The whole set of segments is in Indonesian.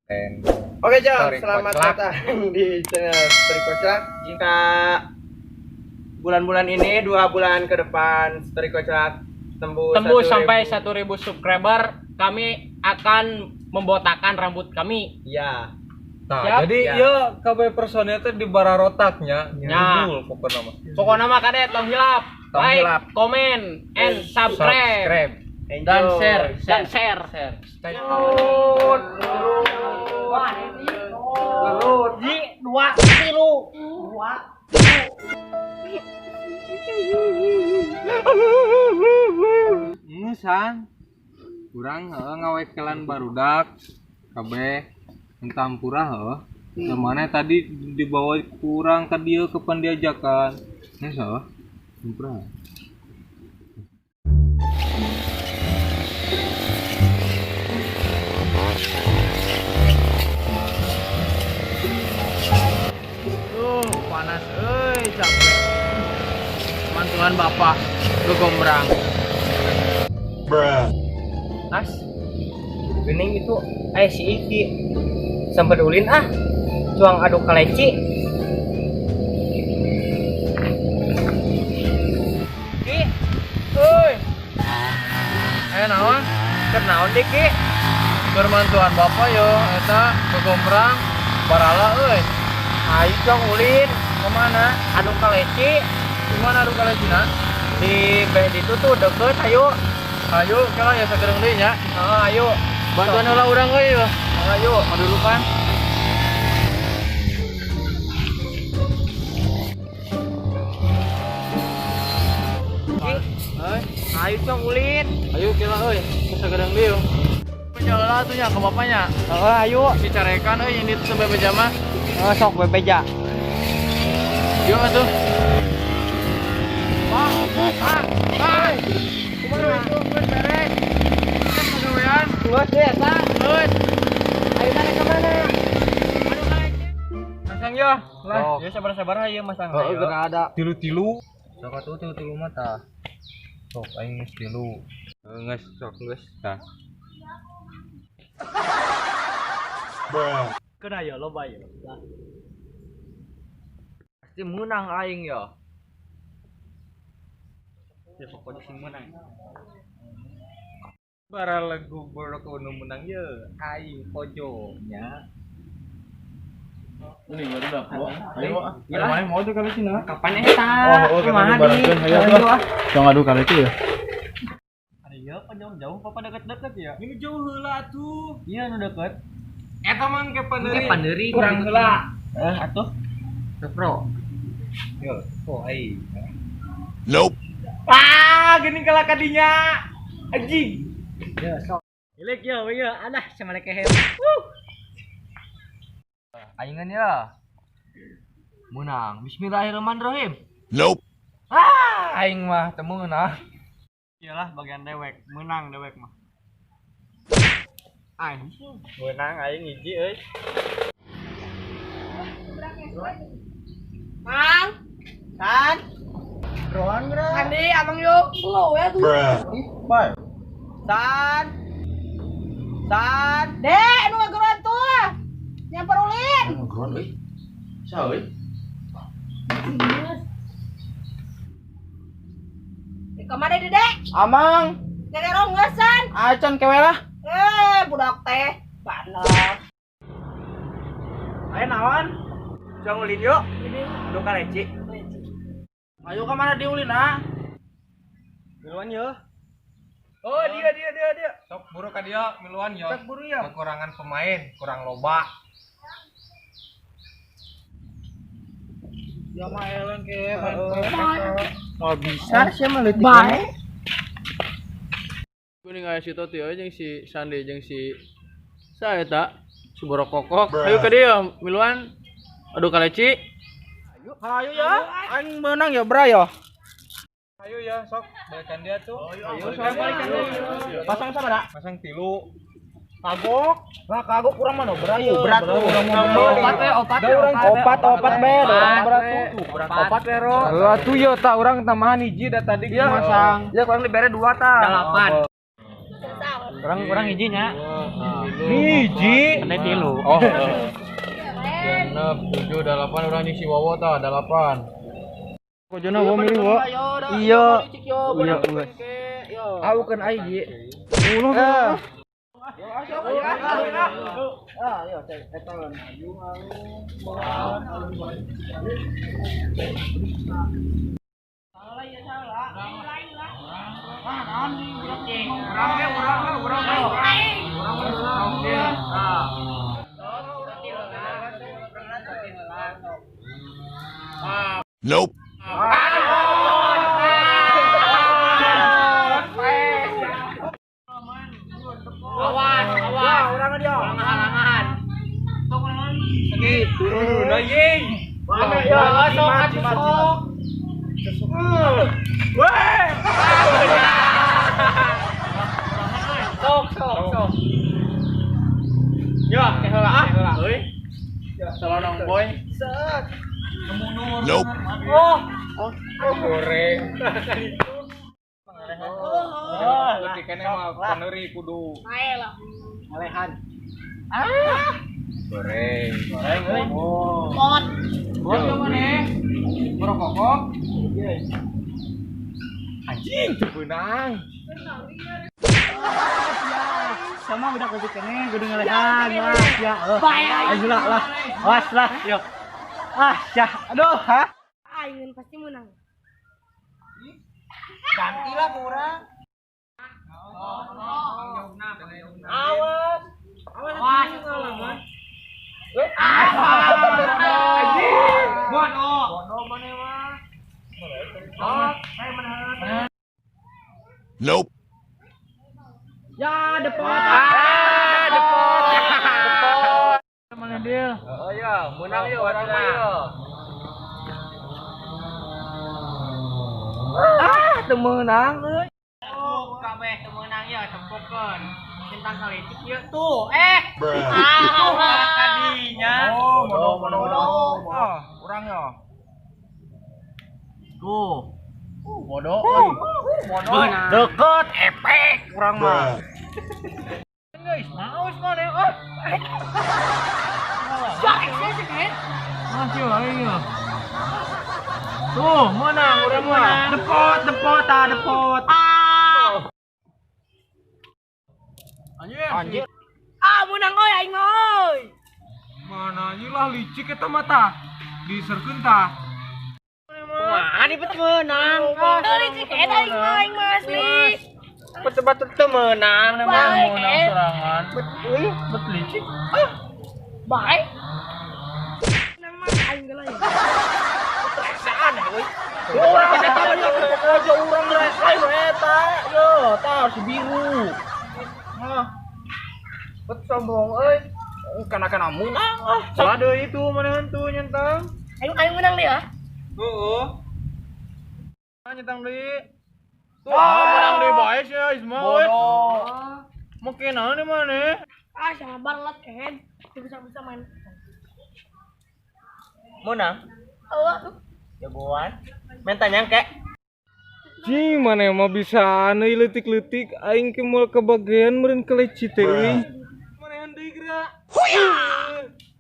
Oke Jom, Story selamat Koclak. datang di channel Story Koclak. Jika bulan-bulan ini 2 bulan ke depan Story Koclak Tembus 1.000 sampai 1.000 subscriber, kami akan membotakan rambut kami. Iya. Nah, Siap? jadi Ya. ya KB personil teh di bararotaknya Ya. ngudul pokoknya mah. Pokoknya mah kadet tong hilap, Tong like, hilap. komen, and subscribe. Dan Enjoy. share. Stay Ji, 2, 3. San kurang ngawekelan barudak kabeh entampura zamana tadi dibawa kurang ke dia ke pendiajakan nya sampura Panas capek. Mantuan bapak gombrang. As, gening itu si Iki sempet ulin cuang aduk kaleci. Ki, euy. Naon? Keur naon deui Ki? bermantuan bapak yo eta kegombrang barala euy Ayo cuang ulin. Kemana? Aduk kaleci gimana adu kalajina di itu tuh deket. ayo kala ya sagereng deui nya Ayo. bantuan heula urang euy yo Ayo. dulukan Ayo cuang ulin. ayo kila euy ke sagereng deui yo penjala tuh nya ke bapaknya Ayo. si carekan euy ini tuh sampai pejama Sok bebeja. yuk atuh Geus deh, Pak. Ayo mana ke mana? masang yo lah Sok. ya sabar-sabar aja masang Heeh, geus ada. tilu-tilu sok atuh tilu-tilu mah tah sok aing geus tilu geus sok geus tah Kena ya loba ya. pasti menang aing yo Ya pokoknya sing menang. bara lagu borok nu menang ye aing pojo nya Ini baru dah. ayo main mau tuh kali sini Kapan eta? Kumaha di? Jangan adu kali itu ya. Ayo kan jauh-jauh papa deket-deket ya. Ini jauh heula tuh. Iya nu deket. Eta mah ke Panderi. Panderi kurang heula. Atuh. Pro. Yo, ai. Gini kalau kadinya. Anjing. Ya, sok. Ilek ya, adah sama lekehem. Aingan ya. Menang. Bismillahirrahmanirrahim. Aing mah teu meunang. Iyalah bagian dewek, menang dewek mah. Anjing, menang aing hiji euy. Mang, San. Andi, abang yuk. Lo ya tuh. San. San. Dek, nu ngageron tuh. Nyamper ulin. Kemana Dedek? Amang, Dedek rongesan. acan kewe lah. Budak teh. Panas. Ayo naon? Jong ulin yuk. Lu kaleci. Ayo ke mana diulin Miluan yuk. Oh, dia. Sok buru ka dia miluan yo. Cek buru ya. Kekurangan pemain, kurang loba. Ya mah eleng ke Mana? bisa sih mah leutik. Baik. Kuning aya si Toti jeung si Sandi jeung si saya eta si Borok Kokok. Ayo ke dia miluan. Aduh kaleci. Ayo ya. Aing menang ya, Bra ya. Ayo ya, sok balikan dia tuh. Ayo sok balikan deui. Pasang sabaraha? Pasang tilu. Kagok. Lah kagok kurang mana, Bra ya. Berat tuh. Opat Opat be, orang berat tuh. Opat bero. Atuh yo tah urang tambahan hiji da tadi masang. Ya kurang libere 2 tah. 8. Kurang izinnya. Hiji. Kena tilu. Oh. 6, 7, 8 orang nyisi wawo tah 8. Kok jona wawo milih wo? Iya. Iya, geus. Aku kan aja. Nope. Awas, orang dia. Halangan. Gitu. Naying. Mana ya? Sok. Weh. Sok. Ya, heula. Euy. Salonong boy. Set. Nope. Oh. Goreng. Lebih kene mah paneuri kudu ngalehan. Goreng. Euy. Pot. Bos coba nih. Merokok. Anjing cepeunang. Sama udah kopi kene kudu ngalehan lah. Ya. Baik. Ayolah. Awas lah. Yuk. Syah. Aduh, ha? Aing pasti menang. Gantilah kurang. Awas. Awas. Bodoh mana mah? Nope. Ya, depot. Mana dia? Oh ya, menang yuk orang mah. Teu meunang euy. Oh, kabeh teu meunang ya tempokeun. Tentang kali ieu tuh. Tadinya. Bodoh. Urang ya. Tuh. Bodoh. Deket efek urang mah. Guys, maus mana? Masih lagi ya. Tuh, menang urang mah. Depot. Anjir. Menang euy aing euy. Mana anjing lah licik eta mata. Diserkeun tah. Ani bet menang. Teu licik eta aing mah asli. Bet teu menang Baik, menang serangan. Bet licik. Baik. Menang mah aing geuleuh. Saan euy. Urang eta aja urang lain eta. Yo, tah si biru. Bet sombong euy. Kana menang. Salah deui itu meuneun tuh nyentang. Aing menang deh ya. Heeh. Nyentang deui. Tuh, menang deui bae sih Isma euy. Mungkin naon di mana? Sama banget kan. Bisa main. Menang. Eueuh. Jagoan. Menta nyangke. Cing mana mah bisa neuy leutik-leutik aing ke moal kebagian meureun keleci teh euy. Mana deui geura?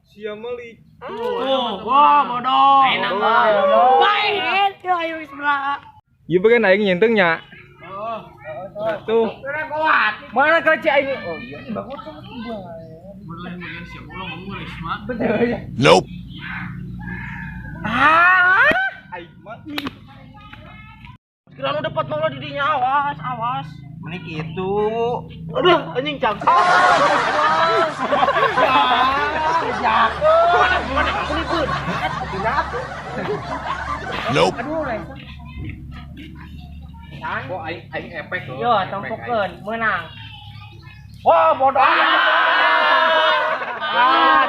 Sia mah licik. Wah, bodoh. Enak baik. Ya ayo isra. Ieu bagian aing nyenteng nya. Tuh. Mana keleci aing? Oh iya. Nope. Aing mah. Kira lu dapat mau di dinya awas. Meni kitu. Aduh, anjing cangkang. Ya. Kulipun. Nope. Aduh, Raisa. Kok aing efek loh. Yo, tempokeun menang. Wah, bodoh.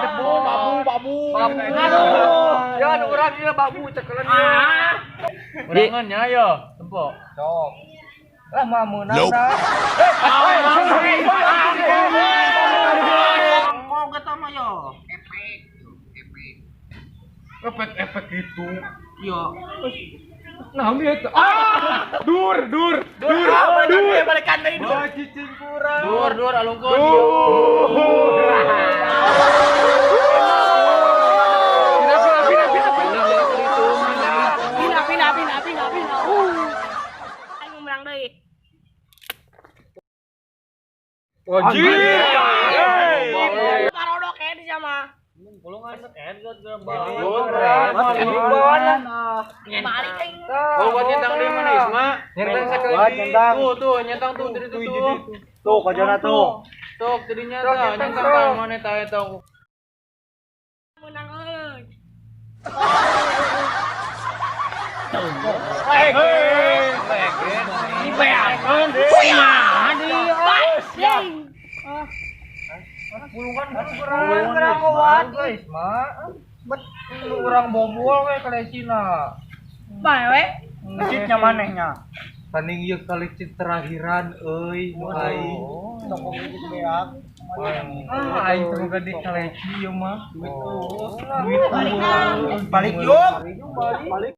Debu, babu. Aduh. Ya, nu urang ieu babu cekelan ieu. Urangan nya yo, tempo. Sok. Lah mah meunang Nope. dah. Ngomong kata mah yo. Efek gitu. Iya. Nah, dia dur. balikan deui dur. Cicing kurang. Dur alungkeun. Pina. Aing menang deui. Wajib. Marodok ya di sama. Balik aing. Oh, buat nyentang deui mana Isma? Nyentang sakali. Tuh, nyentang tuh dari tuh. Tuh, kajana tuh. Tuh, jadinya tah nyentang ka mana tah eta. Menang euy. Dibeakeun deui. Urang bobol we kalesina. Bae we. Ngecitnya manehnya. Tanding ieu kali cit terakhiran euy nu aing. Sok gitu beak. Aing teu gede kaleci ieu mah. Duit balik yuk. Balik.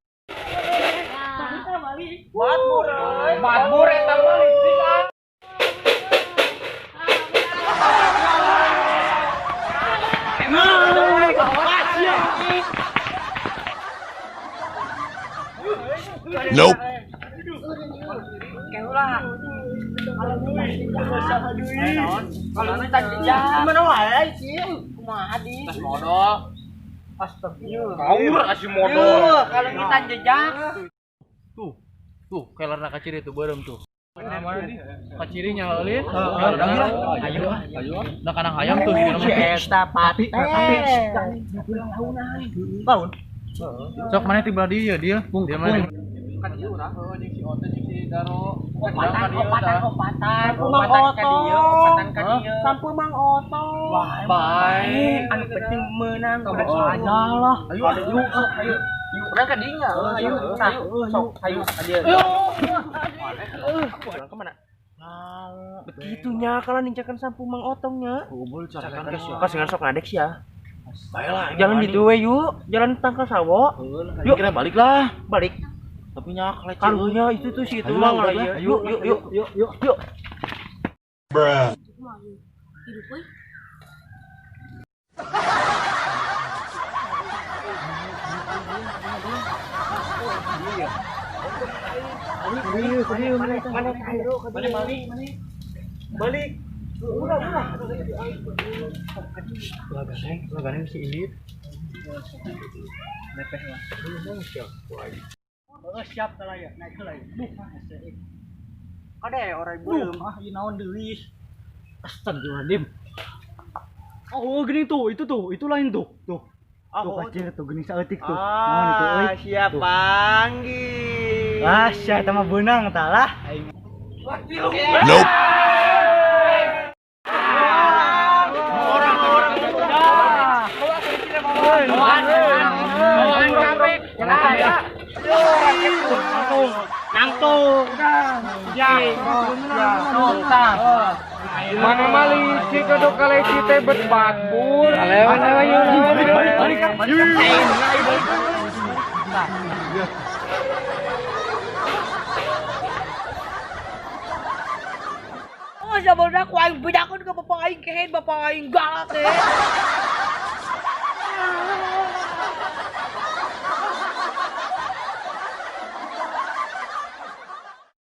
Batbur eta balik sih. Nope. Kalau kita gimana wae sih? Kumaha di? Modal. Astagfirullah. Kaur kasih modal. Kalau kita jejak. Tuh, kelerna kaciri tuh beureum tuh. Kacirinya eulit. Ayo. Da kanang hayam tuh di rumah. Eta pati. Baun. Sok mana tiba dia. Dia mana? Kan ieu urang jeung si Oto jeung si Daro. Opatan. Sampul Mang Oto. Baik. Anu penting menang aja lah. Ayo. Urang ka dinya. Ayo. Sok ayo. Urang kemana? Begitunya kalau nincakan sampul Mang Otongnya. Kubul carakan kas sok ngadek sih ya. Baiklah, jalan gitu we yuk. Jalan tangkal sawo. Yuk, kira balik lah. Balik. Tapi nyak lecet. Karunya itu tuh si itu mah ngalahin. Yuk. Bruh. Hidup we. Balik. Laganin si Ilit. Nepeh lah. Siap lah ya, naik lah. Ada orang belum. Ieu naon deui. Astagfirullahaladzim. Oh, gini tuh, itu lain tuh. Tuh kacir tuh gini saeutik tuh. Naon itu euy? Siap panggil. Sia eta mah beunang tah lah. Nope. Mana mali si kedok kaleci teh bet batbur. Oh, sabada ku aing bedakeun ka bapak aing kehe, bapak aing galak teh.